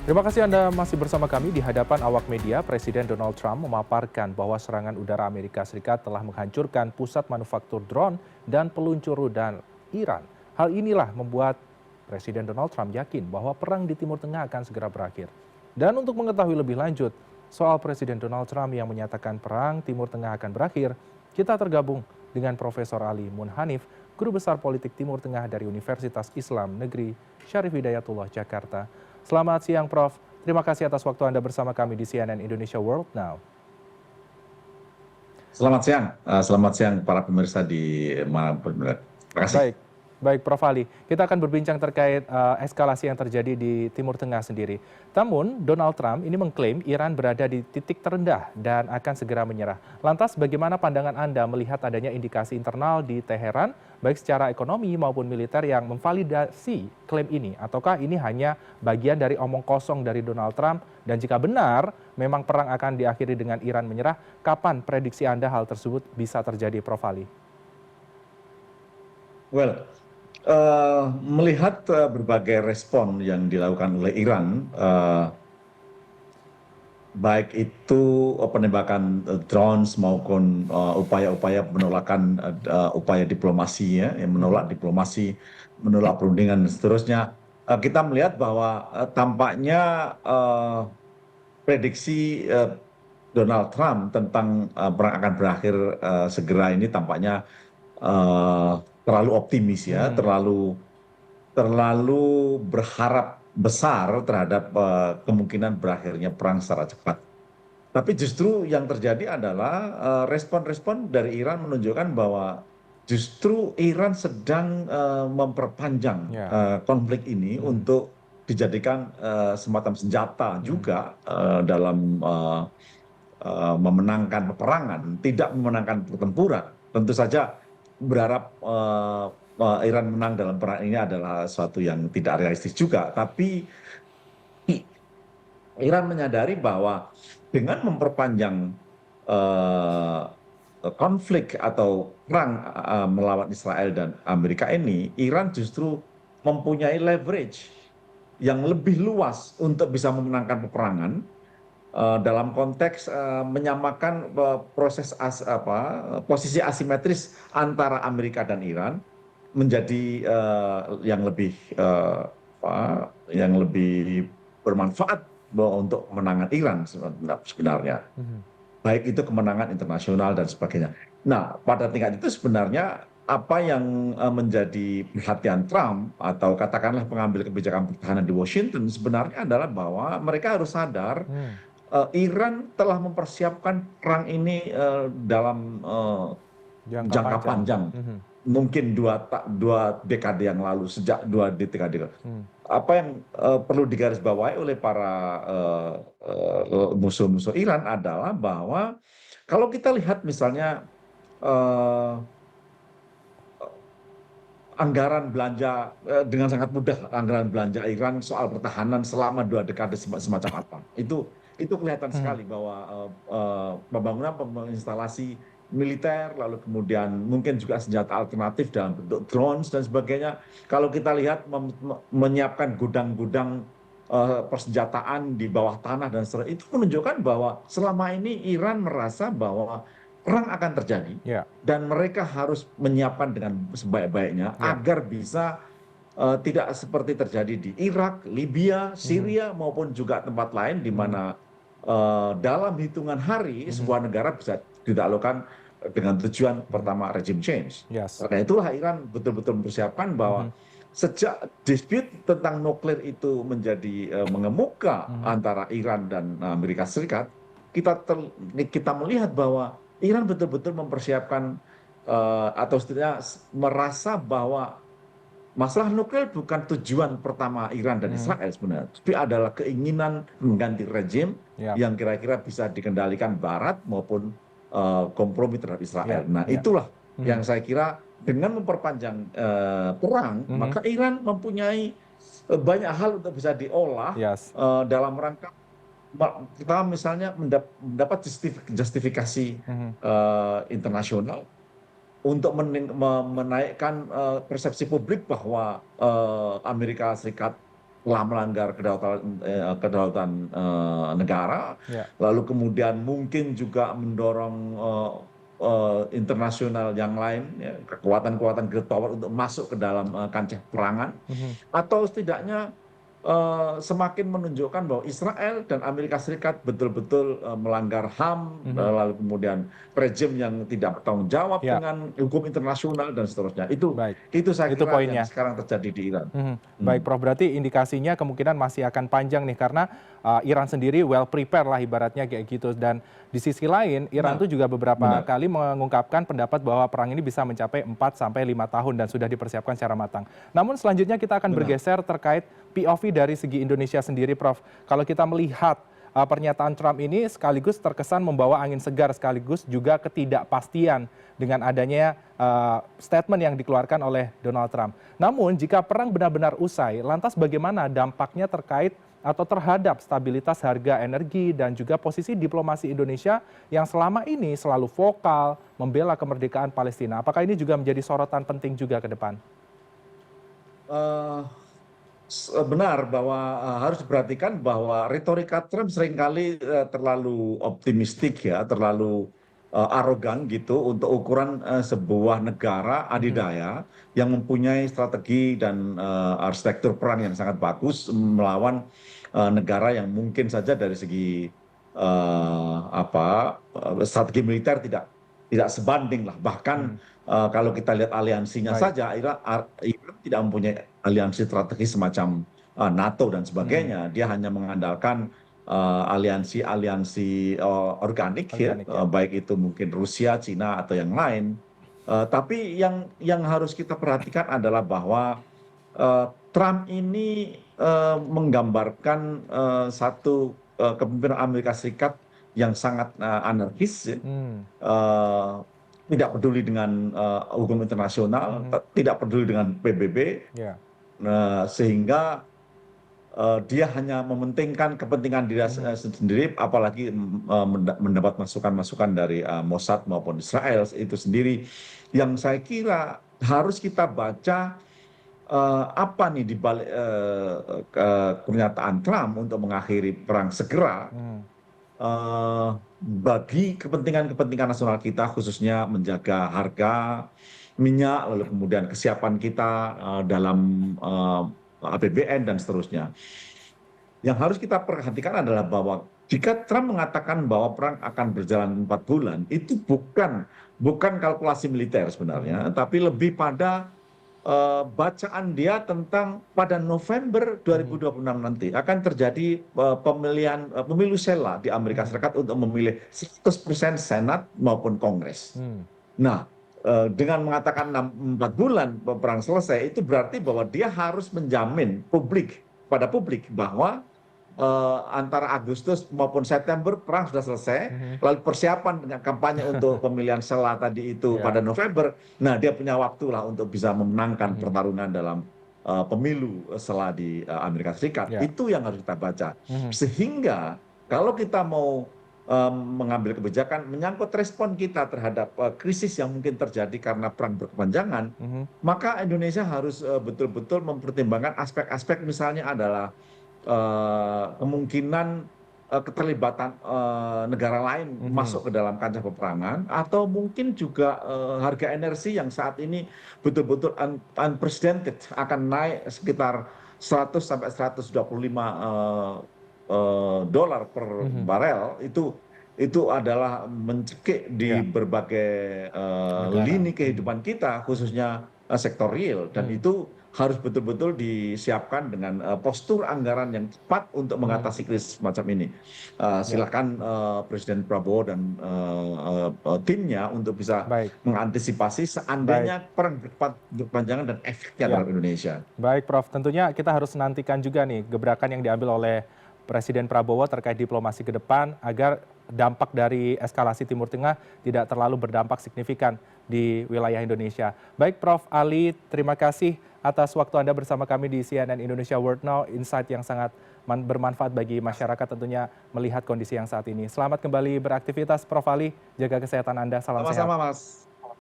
Terima kasih Anda masih bersama kami di hadapan awak media. Presiden Donald Trump memaparkan bahwa serangan udara Amerika Serikat telah menghancurkan pusat manufaktur drone dan peluncur rudal Iran. Hal inilah membuat Presiden Donald Trump yakin bahwa perang di Timur Tengah akan segera berakhir. Dan untuk mengetahui lebih lanjut soal Presiden Donald Trump yang menyatakan perang Timur Tengah akan berakhir, kita tergabung dengan Profesor Ali Munhanif, Guru Besar Politik Timur Tengah dari Universitas Islam Negeri Syarif Hidayatullah, Jakarta. Selamat siang, Prof. Terima kasih atas waktu Anda bersama kami di CNN Indonesia World Now. Selamat siang para pemirsa di mana. Terima kasih. Baik, baik Prof. Ali. Kita akan berbincang terkait eskalasi yang terjadi di Timur Tengah sendiri. Namun, Donald Trump ini mengklaim Iran berada di titik terendah dan akan segera menyerah. Lantas, bagaimana pandangan Anda melihat adanya indikasi internal di Teheran, baik secara ekonomi maupun militer yang memvalidasi klaim ini? Ataukah ini hanya bagian dari omong kosong dari Donald Trump? Dan jika benar, memang perang akan diakhiri dengan Iran menyerah, kapan prediksi Anda hal tersebut bisa terjadi, Prof. Ali? Melihat berbagai respon yang dilakukan oleh Iran, baik itu penembakan drones maupun upaya-upaya penolakan upaya diplomasi, yang menolak diplomasi, menolak perundingan dan seterusnya, kita melihat bahwa tampaknya prediksi Donald Trump tentang perang akan berakhir segera ini tampaknya terlalu optimis ya, terlalu berharap besar terhadap kemungkinan berakhirnya perang secara cepat. Tapi justru yang terjadi adalah respon-respon dari Iran menunjukkan bahwa justru Iran sedang memperpanjang konflik ini untuk dijadikan semacam senjata juga dalam memenangkan peperangan, tidak memenangkan pertempuran. Tentu saja berharap Iran menang dalam perang ini adalah sesuatu yang tidak realistis juga. Tapi Iran menyadari bahwa dengan memperpanjang konflik atau perang melawan Israel dan Amerika ini, Iran justru mempunyai leverage yang lebih luas untuk bisa memenangkan peperangan dalam konteks menyamakan posisi asimetris antara Amerika dan Iran menjadi yang lebih bermanfaat untuk kemenangan Iran sebenarnya. Baik itu kemenangan internasional dan sebagainya. Nah, pada tingkat itu sebenarnya apa yang menjadi perhatian Trump atau katakanlah pengambil kebijakan pertahanan di Washington sebenarnya adalah bahwa mereka harus sadar Iran telah mempersiapkan perang ini dalam jangka panjang. Mungkin dua dekade yang lalu, sejak dua dekade. Apa yang perlu digarisbawahi oleh para musuh-musuh Iran adalah bahwa kalau kita lihat misalnya anggaran belanja dengan sangat mudah, anggaran belanja Iran soal pertahanan selama 2 dekade semacam apa. Itu kelihatan sekali bahwa pembangunan instalasi militer, lalu kemudian mungkin juga senjata alternatif dalam bentuk drones dan sebagainya. Kalau kita lihat menyiapkan gudang-gudang persenjataan di bawah tanah dan seterusnya, itu menunjukkan bahwa selama ini Iran merasa bahwa perang akan terjadi dan mereka harus menyiapkan dengan sebaik-baiknya agar bisa tidak seperti terjadi di Irak, Libya, Syria maupun juga tempat lain di mana dalam hitungan hari sebuah negara bisa ditaklukkan dengan tujuan pertama regime change. Karena itulah Iran betul-betul mempersiapkan bahwa sejak dispute tentang nuklir itu menjadi mengemuka antara Iran dan Amerika Serikat, kita melihat bahwa Iran betul-betul mempersiapkan atau setidaknya merasa bahwa masalah nuklir bukan tujuan pertama Iran dan Israel sebenarnya, tapi adalah keinginan mengganti rezim yang kira-kira bisa dikendalikan Barat maupun kompromi terhadap Israel. Nah, itulah yang saya kira dengan memperpanjang perang, maka Iran mempunyai banyak hal untuk bisa diolah dalam rangka kita misalnya mendapat justifikasi internasional untuk menaikkan persepsi publik bahwa Amerika Serikat telah melanggar kedaulatan negara, Ya, lalu kemudian mungkin juga mendorong internasional yang lain, ya, kekuatan-kekuatan great power untuk masuk ke dalam kancah perangan, mhm, atau setidaknya semakin menunjukkan bahwa Israel dan Amerika Serikat betul-betul melanggar HAM, mhm, lalu kemudian rejim yang tidak bertanggung jawab ya, dengan hukum internasional dan seterusnya. baik. Itu saya Itu kira yang poinnya. sekarang terjadi di Iran. Mhm. Baik, Hmm. Prof. Berarti indikasinya kemungkinan masih akan panjang nih karena Iran sendiri well prepare lah ibaratnya kayak gitu. Dan di sisi lain, Iran Benar, tuh juga beberapa benar, kali mengungkapkan pendapat bahwa perang ini bisa mencapai 4 sampai 5 tahun dan sudah dipersiapkan secara matang. Namun selanjutnya kita akan benar. bergeser terkait POV dari segi Indonesia sendiri, Prof. Kalau kita melihat pernyataan Trump ini sekaligus terkesan membawa angin segar sekaligus juga ketidakpastian dengan adanya statement yang dikeluarkan oleh Donald Trump. Namun jika perang benar-benar usai, lantas bagaimana dampaknya terkait atau terhadap stabilitas harga energi dan juga posisi diplomasi Indonesia yang selama ini selalu vokal membela kemerdekaan Palestina? Apakah ini juga menjadi sorotan penting juga ke depan? Eh, Benar bahwa harus diperhatikan bahwa retorika Trump seringkali terlalu optimistik ya, terlalu arogan gitu untuk ukuran sebuah negara Mhm, adidaya yang mempunyai strategi dan arsitektur perang yang sangat bagus melawan negara yang mungkin saja dari segi strategi militer tidak sebanding lah. Bahkan mhm. kalau kita lihat aliansinya Baik. saja, Iran tidak mempunyai aliansi strategi semacam NATO dan Mhm. sebagainya. Dia hanya mengandalkan aliansi-aliansi organik ya, Organik ya. baik itu mungkin Rusia, Cina atau yang lain. Tapi yang harus kita perhatikan adalah bahwa Trump ini menggambarkan satu kepemimpinan Amerika Serikat yang sangat anarkis, ya. Hmm. Eh, Tidak peduli dengan hukum internasional, Mhm. tidak peduli dengan PBB, Ya. sehingga dia hanya mementingkan kepentingan diri Mhm. sendiri, apalagi mendapat masukan-masukan dari Mossad maupun Israel itu sendiri, yang saya kira harus kita baca apa nih di balik pernyataan Trump untuk mengakhiri perang segera Mhm. bagi kepentingan-kepentingan nasional kita, khususnya menjaga harga minyak, lalu kemudian kesiapan kita dalam APBN dan seterusnya. Yang harus kita perhatikan adalah bahwa jika Trump mengatakan bahwa perang akan berjalan 4 bulan, itu bukan kalkulasi militer Mhm. sebenarnya, tapi lebih pada bacaan dia tentang pada November Mhm. 2026 nanti akan terjadi pemilu sela di Amerika Mhm. Serikat untuk memilih 100% Senat maupun Kongres. Hmm. Nah, dengan mengatakan 4 bulan perang selesai, itu berarti bahwa dia harus menjamin pada publik bahwa antara Agustus maupun September perang sudah selesai, Mhm. lalu persiapan dengan kampanye untuk pemilihan sela tadi itu pada Ya. November, nah dia punya waktu lah untuk bisa memenangkan Mhm. pertarungan dalam pemilu sela di Amerika Serikat. Ya. Itu yang harus kita baca. Mhm. Sehingga kalau kita mau mengambil kebijakan menyangkut respon kita terhadap krisis yang mungkin terjadi karena perang berkepanjangan, Mhm. maka Indonesia harus betul-betul mempertimbangkan aspek-aspek, misalnya adalah kemungkinan keterlibatan negara lain Mhm. masuk ke dalam kancah peperangan, atau mungkin juga harga energi yang saat ini betul-betul unprecedented akan naik sekitar 100 sampai 125 dolar per Mhm. barel. Itu adalah mencekik di Ya. berbagai Negara. lini Mhm. kehidupan kita, khususnya sektor real, dan Mhm. itu harus betul-betul disiapkan dengan postur anggaran yang tepat untuk Mhm. mengatasi krisis semacam ini. Ya. Silakan Presiden Prabowo dan timnya untuk bisa Baik. mengantisipasi Baik. seandainya perang berkepanjangan dan efeknya Ya. terhadap Indonesia. Baik, Prof. Tentunya kita harus nantikan juga nih gebrakan yang diambil oleh Presiden Prabowo terkait diplomasi ke depan agar dampak dari eskalasi Timur Tengah tidak terlalu berdampak signifikan di wilayah Indonesia. Baik, Prof. Ali, terima kasih atas waktu Anda bersama kami di CNN Indonesia World Now, insight yang sangat bermanfaat bagi masyarakat tentunya melihat kondisi yang saat ini. Selamat kembali beraktivitas, Prof. Ali. Jaga kesehatan Anda, salam Sama-sama, sehat. Mas.